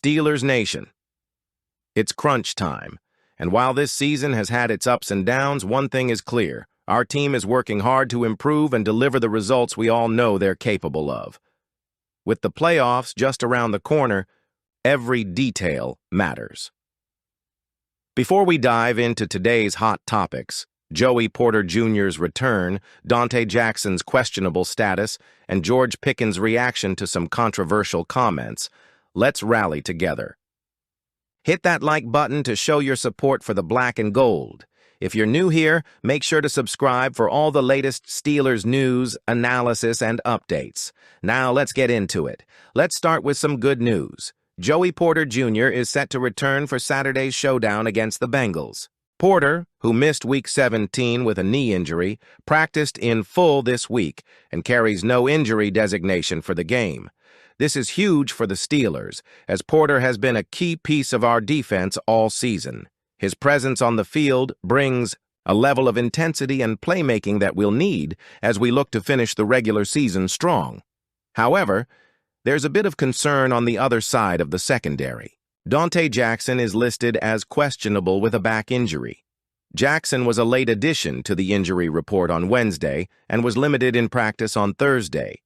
Steelers Nation. It's crunch time, and while this season has had its ups and downs, one thing is clear. Our team is working hard to improve and deliver the results we all know they're capable of. With the playoffs just around the corner, every detail matters. Before we dive into today's hot topics, Joey Porter Jr.'s return, Dante Jackson's questionable status, and George Pickens' reaction to some controversial comments, let's rally together. Hit that like button to show your support for the black and gold. If you're new here, make sure to subscribe for all the latest Steelers news, analysis, and updates. Now let's get into it. Let's start with some good news. Joey Porter Jr. is set to return for Saturday's showdown against the Bengals. Porter, who missed Week 17 with a knee injury, practiced in full this week and carries no injury designation for the game. This is huge for the Steelers, as Porter has been a key piece of our defense all season. His presence on the field brings a level of intensity and playmaking that we'll need as we look to finish the regular season strong. However, there's a bit of concern on the other side of the secondary. Dante Jackson is listed as questionable with a back injury. Jackson was a late addition to the injury report on Wednesday and was limited in practice on Thursday.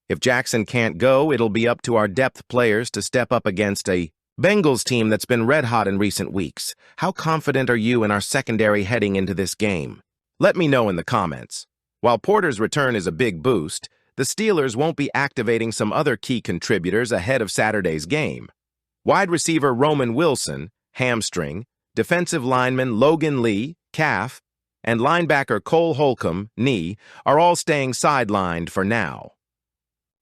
If Jackson can't go, it'll be up to our depth players to step up against a Bengals team that's been red-hot in recent weeks. How confident are you in our secondary heading into this game? Let me know in the comments. While Porter's return is a big boost, the Steelers won't be activating some other key contributors ahead of Saturday's game. Wide receiver Roman Wilson, hamstring, defensive lineman Logan Lee, calf, and linebacker Cole Holcomb, knee, are all staying sidelined for now.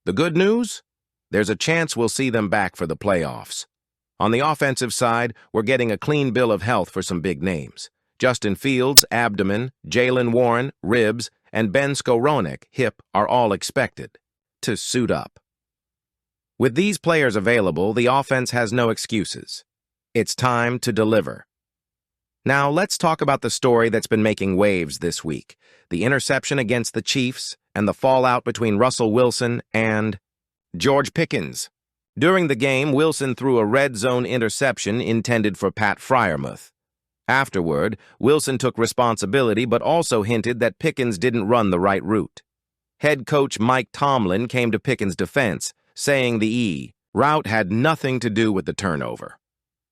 The good news? There's a chance we'll see them back for the playoffs. On the offensive side, we're getting a clean bill of health for some big names. Justin Fields, abdomen, Jaylen Warren, ribs, and Ben Skowronek, hip, are all expected to suit up. With these players available, the offense has no excuses. It's time to deliver. Now, let's talk about the story that's been making waves this week, the interception against the Chiefs and the fallout between Russell Wilson and George Pickens. During the game, Wilson threw a red zone interception intended for Pat Freiermuth. Afterward, Wilson took responsibility but also hinted that Pickens didn't run the right route. Head coach Mike Tomlin came to Pickens' defense, saying the route had nothing to do with the turnover.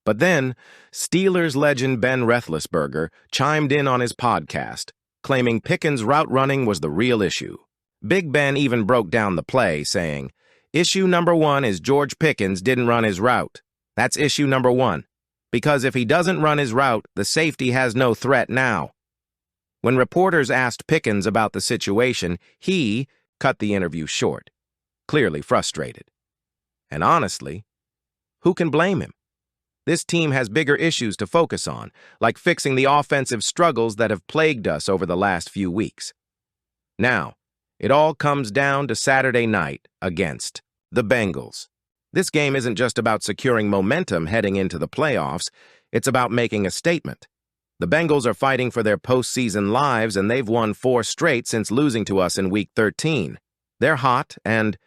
But then, Steelers legend Ben Roethlisberger chimed in on his podcast, claiming Pickens' route running was the real issue. Big Ben even broke down the play, saying, "Issue number one is George Pickens didn't run his route. That's issue number one. Because if he doesn't run his route, the safety has no threat now." When reporters asked Pickens about the situation, he cut the interview short, clearly frustrated. And honestly, who can blame him? This team has bigger issues to focus on, like fixing the offensive struggles that have plagued us over the last few weeks. Now, it all comes down to Saturday night against the Bengals. This game isn't just about securing momentum heading into the playoffs, it's about making a statement. The Bengals are fighting for their postseason lives, and they've won 4 straight since losing to us in Week 13. They're hot, and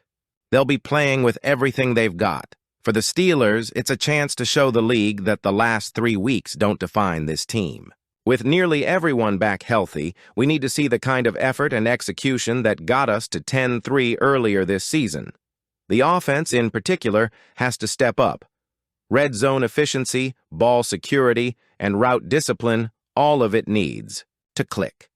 they'll be playing with everything they've got. For the Steelers, it's a chance to show the league that the last 3 weeks don't define this team. With nearly everyone back healthy, we need to see the kind of effort and execution that got us to 10-3 earlier this season. The offense, in particular, has to step up. Red zone efficiency, ball security, and route discipline, all of it needs to click.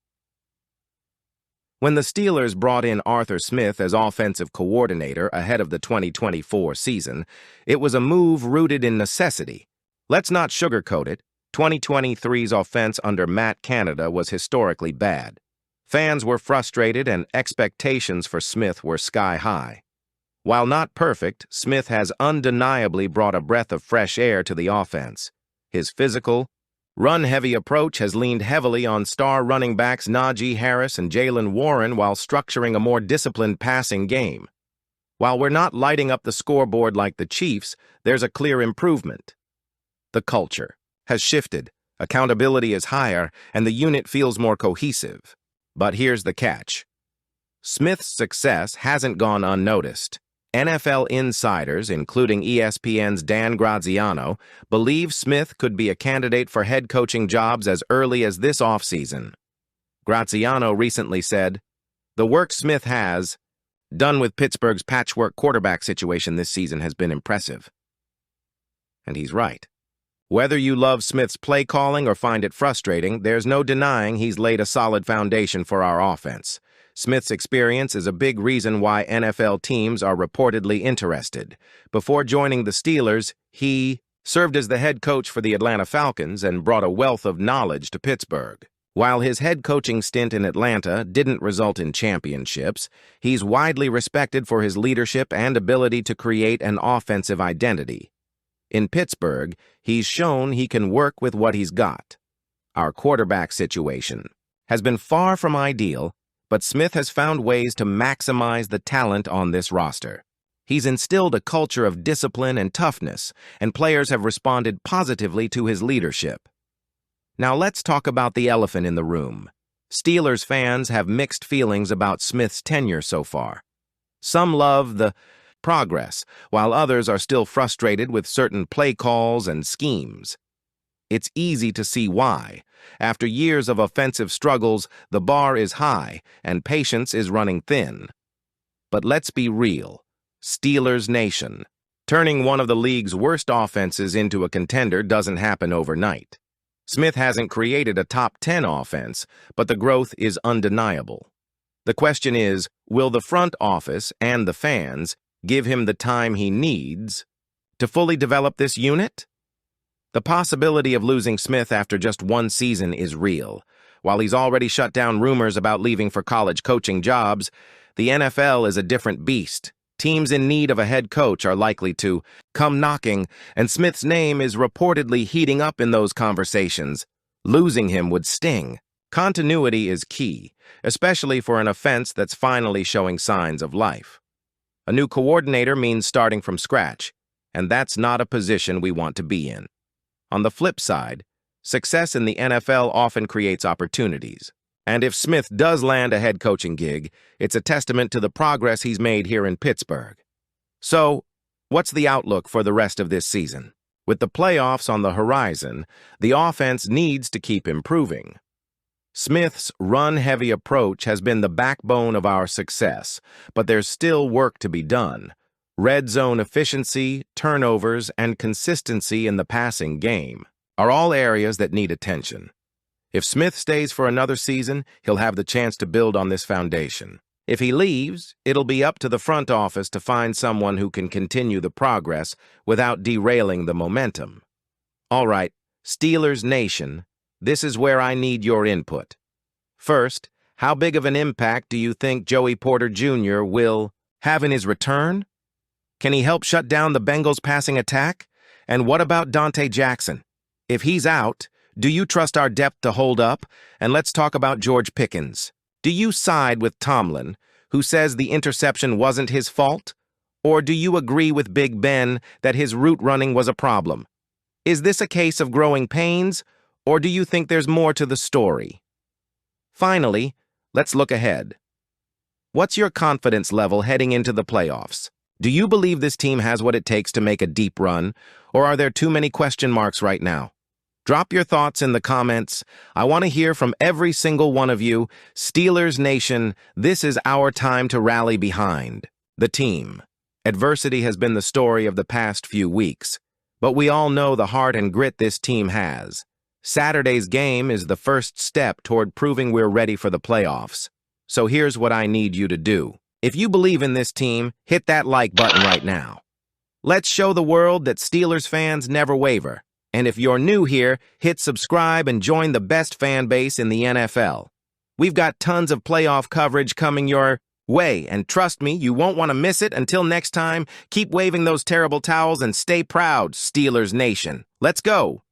When the Steelers brought in Arthur Smith as offensive coordinator ahead of the 2024 season, it was a move rooted in necessity. Let's not sugarcoat it. 2023's offense under Matt Canada was historically bad. Fans were frustrated and expectations for Smith were sky high. While not perfect, Smith has undeniably brought a breath of fresh air to the offense. His physical, run-heavy approach has leaned heavily on star running backs Najee Harris and Jaylen Warren while structuring a more disciplined passing game. While we're not lighting up the scoreboard like the Chiefs, there's a clear improvement. The culture has shifted, accountability is higher, and the unit feels more cohesive. But here's the catch. Smith's success hasn't gone unnoticed. NFL insiders, including ESPN's Dan Graziano, believe Smith could be a candidate for head coaching jobs as early as this offseason. Graziano recently said, "The work Smith has done with Pittsburgh's patchwork quarterback situation this season has been impressive." And he's right. Whether you love Smith's play calling or find it frustrating, there's no denying he's laid a solid foundation for our offense. Smith's experience is a big reason why NFL teams are reportedly interested. Before joining the Steelers, he served as the head coach for the Atlanta Falcons and brought a wealth of knowledge to Pittsburgh. While his head coaching stint in Atlanta didn't result in championships, he's widely respected for his leadership and ability to create an offensive identity. In Pittsburgh, he's shown he can work with what he's got. Our quarterback situation has been far from ideal, but Smith has found ways to maximize the talent on this roster. He's instilled a culture of discipline and toughness, and players have responded positively to his leadership. Now let's talk about the elephant in the room. Steelers fans have mixed feelings about Smith's tenure so far. Some love the progress, while others are still frustrated with certain play calls and schemes. It's easy to see why. After years of offensive struggles, the bar is high and patience is running thin. But let's be real. Steelers Nation. Turning one of the league's worst offenses into a contender doesn't happen overnight. Smith hasn't created a top 10 offense, but the growth is undeniable. The question is, will the front office and the fans give him the time he needs to fully develop this unit? The possibility of losing Smith after just one season is real. While he's already shut down rumors about leaving for college coaching jobs, the NFL is a different beast. Teams in need of a head coach are likely to come knocking, and Smith's name is reportedly heating up in those conversations. Losing him would sting. Continuity is key, especially for an offense that's finally showing signs of life. A new coordinator means starting from scratch, and that's not a position we want to be in. On the flip side, success in the NFL often creates opportunities. And if Smith does land a head coaching gig, it's a testament to the progress he's made here in Pittsburgh. So, what's the outlook for the rest of this season? With the playoffs on the horizon, the offense needs to keep improving. Smith's run-heavy approach has been the backbone of our success, but there's still work to be done. Red zone efficiency, turnovers, and consistency in the passing game are all areas that need attention. If Smith stays for another season, he'll have the chance to build on this foundation. If he leaves, it'll be up to the front office to find someone who can continue the progress without derailing the momentum. All right, Steelers Nation, this is where I need your input. First, how big of an impact do you think Joey Porter Jr. will have in his return? Can he help shut down the Bengals' passing attack? And what about Dante Jackson? If he's out, do you trust our depth to hold up? And let's talk about George Pickens. Do you side with Tomlin, who says the interception wasn't his fault? Or do you agree with Big Ben that his route running was a problem? Is this a case of growing pains, or do you think there's more to the story? Finally, let's look ahead. What's your confidence level heading into the playoffs? Do you believe this team has what it takes to make a deep run, or are there too many question marks right now? Drop your thoughts in the comments. I want to hear from every single one of you. Steelers Nation, this is our time to rally behind the team. Adversity has been the story of the past few weeks, but we all know the heart and grit this team has. Saturday's game is the first step toward proving we're ready for the playoffs. So here's what I need you to do. If you believe in this team, hit that like button right now. Let's show the world that Steelers fans never waver. And if you're new here, hit subscribe and join the best fan base in the NFL. We've got tons of playoff coverage coming your way, and trust me, you won't want to miss it. Until next time, keep waving those terrible towels and stay proud, Steelers Nation. Let's go!